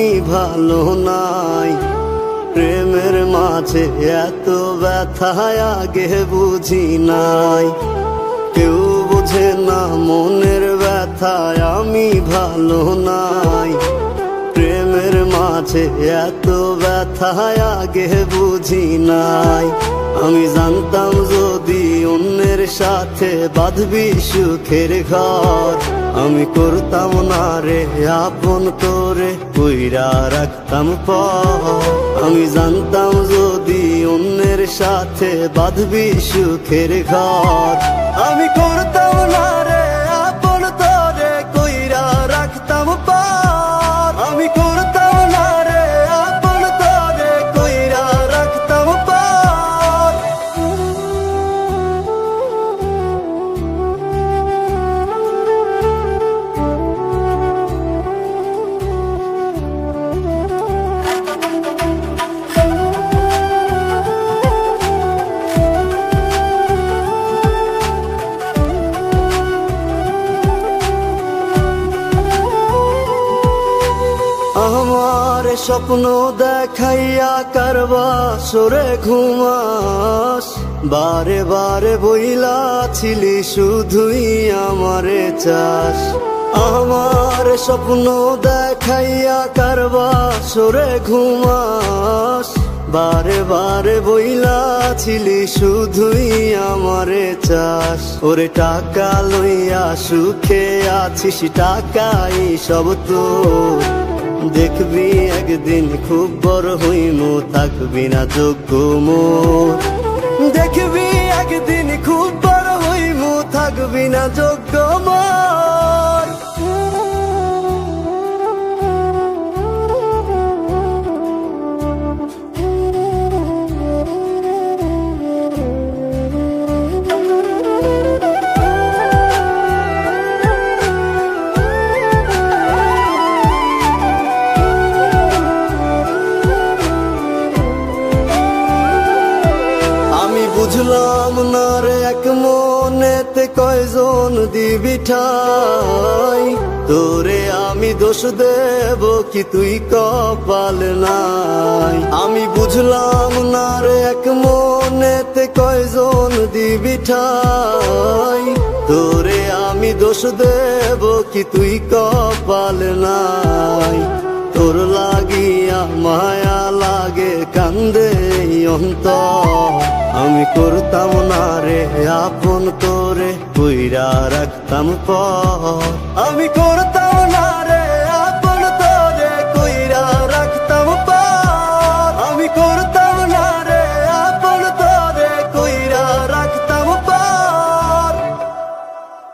আমি ভালো নাই। প্রেমের মাঝে এত ব্যথা আগে বুঝি নাই। কেউ বোঝে না মনের ব্যথায় আমি ভালো নাই। প্রেমের মাঝে এত ব্যথা আগে বুঝি নাই। আমি জানতাম যদি অন্যের সাথে বাঁধবি সুখের ঘর, আমি করতাম না রে আপন করে কইরা রাখতাম পর। আমি জানতাম যদি অন্যের সাথে বাঁধবি সুখের ঘর, আমি করতাম না রে আপন করে কইরা রাখতাম পর। আমি করতাম না রে আপন করে কইরা রাখতাম পর। আমার স্বপ্ন দেখাইয়া কারবা সরে ঘুমাস, বারে বারে বইলা ছিলি শুধুই আমারে চাস। আমার স্বপ্ন দেখাইয়া কারবা সরে ঘুমাস, বারে বারে বইলা ছিলি শুধুই আমারে চাস। ওরে টাকা লইয়া সুখে আছিস, টাকাই সব তোর। দেখবি একদিন খুব বড় হইমু, থাকবি না যোগ্য মোর। দেখবি একদিন খুব বড় হইমু, থাকবি না যোগ্য মোর। বুঝলাম না রে এক মনেতে কয়জন দিবি ঠাই, তোরে আমি দোষ দেব কি তুই কপাল নাই। আমি বুঝলাম না রে এক মনেতে কয়জন দিবি ঠাই, তোরে আমি দোষ দেব কি তুই কপাল নাই। তোর লাগিয়া মায়া লাগে কান্দে অন্তর, আমি করতাম না রে আপন করে কইরা রাখতাম পর। আমি করতাম না রে